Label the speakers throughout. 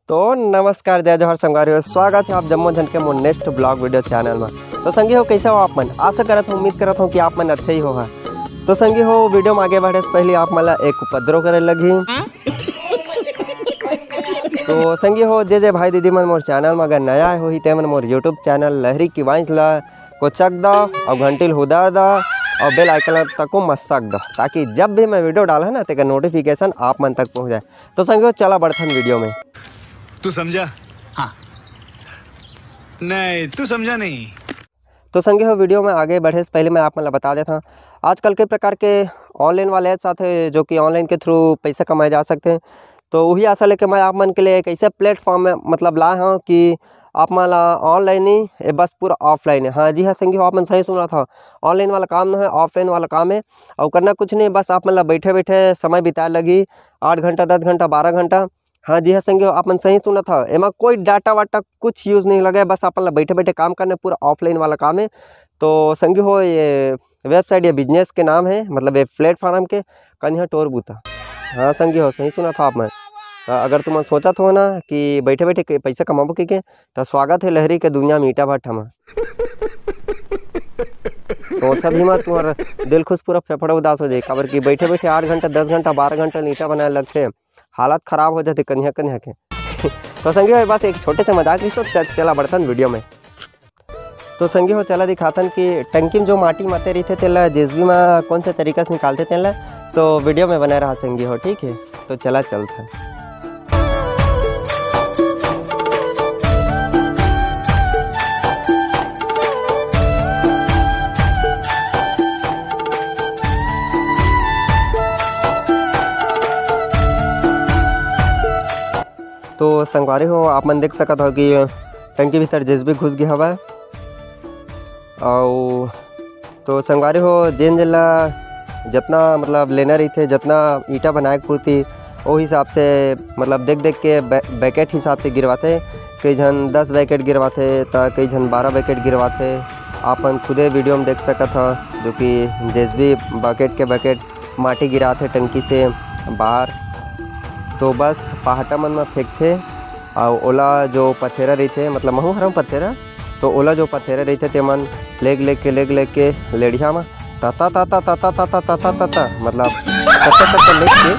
Speaker 1: तो नमस्कार जय जोहर संगवारी हो, स्वागत है आप जम्मू झन के मोर नेक्स्ट ब्लॉग वीडियो चैनल में। तो संगी हो कैसे हो आप मन, आशा करत हूँ उम्मीद करत हूँ कि आप मन अच्छे ही होगा। तो संगी हो वीडियो में आगे बढ़े से पहले आप मला एक उपद्रव करे लगी। तो संगी हो जे भाई दीदी मन मोर चैनल में अगर नया हो ही ते मन मोर यूट्यूब चैनल लहरी की वाइंस ला को चक दो और घंटिल हुदार दो और बेल आइकन तक को मस्सक दो, ताकि जब भी मैं वीडियो डाला ना तो नोटिफिकेशन आप मन तक पहुँच जाए। तो संगी हो चला बढ़थन वीडियो में।
Speaker 2: तू समझा? हाँ। नहीं तू समझा नहीं।
Speaker 1: तो संगे हो वीडियो में आगे बढ़े से पहले मैं आप मतलब बता देता हूँ आजकल के प्रकार के ऑनलाइन वाले ऐप्स आते हैं जो कि ऑनलाइन के थ्रू पैसे कमाए जा सकते हैं। तो वही आशा लेके मैं आप मन के लिए एक ऐसे प्लेटफॉर्म में मतलब लाया हूँ कि आप मला ऑनलाइन ही बस पूरा ऑफलाइन है। हाँ जी हाँ संगी हो, आप मन सही सुना था, ऑनलाइन वाला काम ना है, ऑफलाइन वाला काम है। और करना कुछ नहीं, बस आप मतलब बैठे बैठे समय बिताए लगी 8 घंटा 10 घंटा 12 घंटा। हाँ जी हाँ संगी हो, आपन सही सुना था, एमा कोई डाटा वाटा कुछ यूज़ नहीं लगा, बस अपन बैठे बैठे काम करना, पूरा ऑफलाइन वाला काम है। तो संगी हो ये वेबसाइट या बिजनेस के नाम है, मतलब ये प्लेटफॉर्म के कन्या टोर बूता। हाँ संगी हो सही सुना था आप मैं। अगर तुम सोचा हो ना कि बैठे बैठे पैसा कमाबो के तो स्वागत है लहरी के दुनिया में ईटा भट्टा में। सोचा भी मत, तुम्हारा दिल खुश पूरा फेफड़ा उदास हो जाए, खबर कि बैठे बैठे 8 घंटा 10 घंटा 12 घंटा ईटा बनाए लगते, हालत ख़राब हो जाती कन्या कन्या के। तो संगी हो बस एक छोटे से मजाक तो चला बढ़तन वीडियो में। तो संगी हो चला दिखातन कि टंकी में जो माटी माते रही थे तेला जेसबी में कौन से तरीका से निकालते तेला, तो वीडियो में बना रहा संगी हो, ठीक है। तो चला चलता तो संगवारी हो, आप मन देख सकत हो कि टंकी भीतर जेसबी घुस गया हवा। और तो संगवारी हो जेन जिला जितना मतलब लेना रही थे, जितना ईटा बनाए पूर्ति वो हिसाब से मतलब देख देख के बैकेट हिसाब से गिरवाते। कई जन 10 बैकेट गिरवाते तो कई जन 12 बैकेट गिरवाते। आपन खुदे वीडियो में देख सकत हो, जो कि जेसबी बकेट के बकेट माटी गिराते टंकी से बाहर। तो बस पहाटा मन में फेंकते और ओला जो पथेरा रही थे, मतलब महू हरम पथेरा, तो ओला जो पथेरा रही थे ते मन लेग के लेढ़िया में ताता ताता ताता ताता ताता ताता मतलब तत्ता लेग के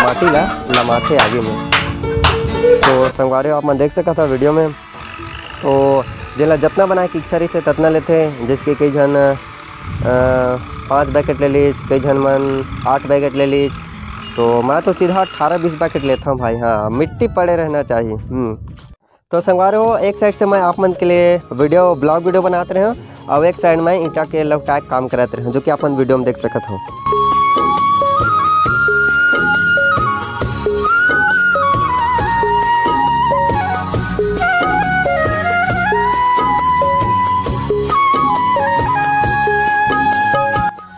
Speaker 1: माटी ला लमाथे आगे में। तो संगवारी आप मन देख सकता था वीडियो में। तो जिला जितना बनाए की इच्छा रही थे ततना लेते, जिसके कई जन 5 बैकेट ले लीज, कई जन मन 8 बैकेट ले लीज। तो मैं तो सीधा 18-20 पैकेट लेता हूँ भाई। हाँ, मिट्टी पड़े रहना चाहिए। तो संगवार हो एक साइड से मैं आप मन के लिए ब्लॉग वीडियो बनाते रहे और एक साइड में ईटा के लवटाए काम कराते रहे, जो कि आप मन वीडियो में देख सकते हो।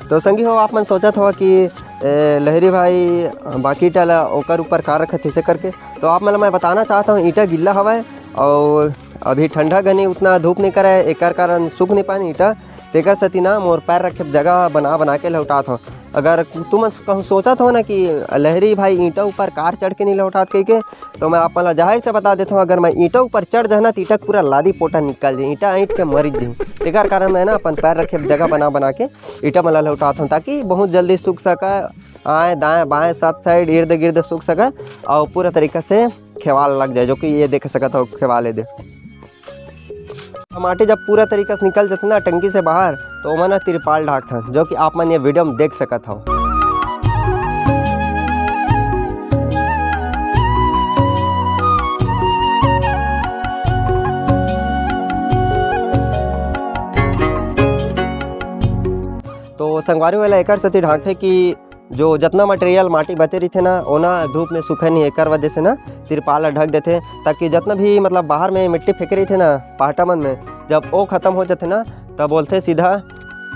Speaker 1: तो संगी हो, आप मन सोचा था कि लहरी भाई बाकी ईटा ला ओकर ऊपर कार रखा थे करके। तो आप मतलब मैं बताना चाहता हूँ ईटा गिल्ला हवा है और अभी ठंडा घनी उतना धूप नहीं करे, एक कारण सूख नहीं पानी ईटा, तेकर सती ना मोर पैर रखे जगह बना के लौटा था। अगर तुम कहूँ सोचा था ना कि लहरी भाई ईंटा ऊपर कार चढ़ के नहीं लौटात के, तो मैं आप जाहिर से बता देता हूँ, अगर मैं ईंटा ऊपर चढ़ जाना तो ईटा पूरा लादी पोटा निकल जाए, ईंटा ईंट के मर जाए। तेकर कारण मैं ना अपन पैर रखे जगह बना के ईटा मला लौटाता हूँ, ताकि बहुत जल्दी सूख सका, आए दाएँ बाएँ सब साइड इर्द गिर्द सूख सका और पूरा तरीक़े से खेवाल लग जाए, जो कि ये देख सकता हो खेवाले दे। माटी जब पूरा तरीका से निकल जाता ना टंकी से बाहर, तो मैंने तिरपाल ढाक था, जो कि आप मन ये वीडियो में देख सकता हो। तो संगवारी वाला एक सती ढाक थे कि जो जितना मटेरियल माटी बचे रही थे ना ओना धूप में सूखे नहीं, एक वजह से ना तिरपाल ढक देते, ताकि जितना भी मतलब बाहर में मिट्टी फेंक रही थी ना पहाटा मन में, जब वो ख़त्म हो जाते ना तब बोलते सीधा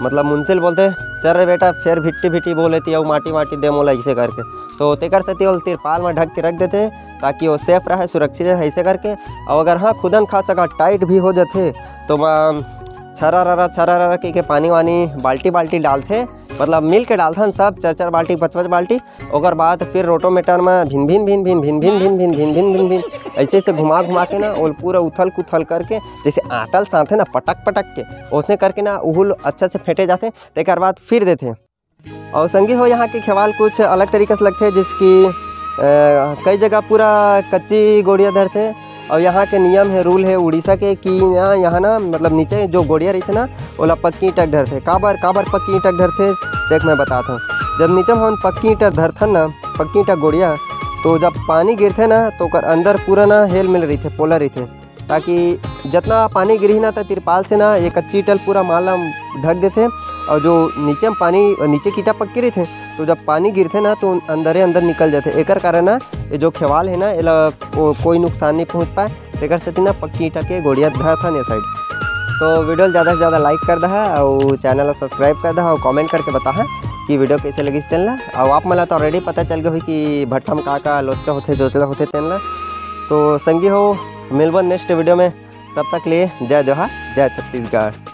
Speaker 1: मतलब मुंसिल बोलते चल रे बेटा फिर भिट्टी बोल लेती है माटी दे मोला ऐसे करके। तो तेकर सती वो तिरपाल में ढक के रख देते ताकि वो सेफ रहे, सुरक्षित है ऐसे करके। और अगर हाँ खुदन खा सका टाइट भी हो जाते तो छरा के पानी वानी बाल्टी डालते मतलब मिल के डालथन सब 4-4 बाल्टी 5-5 बाल्टी। ओकर बाद फिर रोटोमीटर में भिन भिन भिन भिन भिन भिन भिन भिन भिन भिन भिन भिन ऐसे ऐसे घुमा घुमा के ना और पूरा उथल कुथल करके जैसे आटल साथे ना पटक पटक के उसने करके ना उहुल अच्छा से फेंटे जाते। तेकर बाद फिर देते। और संगी हो यहाँ के खेवाल कुछ अलग तरीके से लगते, जिसकी कई जगह पूरा कच्ची गोड़िया धरते। और यहाँ के नियम है, रूल है उड़ीसा के कि यहाँ ना मतलब नीचे जो गोड़िया रहते ना ओला पक्की ईंटक धरते। काबर पक्की ईंटक धरते देख मैं बताता हूँ। जब नीचे हम पक्की ईंटक धरथन ना, पक्की ईंटक गोड़िया, तो जब पानी गिरते ना तो ओकर अंदर पूरा ना हेल मिल रही थे, पोला रही थे, ताकि जितना पानी गिरी ना तो तिरपाल से ना ये कच्ची ईंटल पूरा माला ढक देते। और जो नीचे में पानी नीचे कीटा पक्की रही थे तो जब पानी गिरते ना तो अंदर निकल जाते। एकर कारण ना ये जो खेवाल है ना एला कोई नुकसान नहीं पहुँच पाए। एकर सेती ना पक्की ईंटा के गोड़िया धरा था ये साइड। तो वीडियो ज़्यादा से ज़्यादा लाइक कर दहा और चैनल सब्सक्राइब कर दहा और कमेंट करके बता कि वीडियो कैसे लगी तेन। और आप मला तो ऑलरेडी पता चल गया कि भट्टा में का लोचा होते जोतला होते तेन। तो संगी हो मिलबन नेक्स्ट वीडियो में, तब तक लिए जय जोहार, जय छत्तीसगढ़।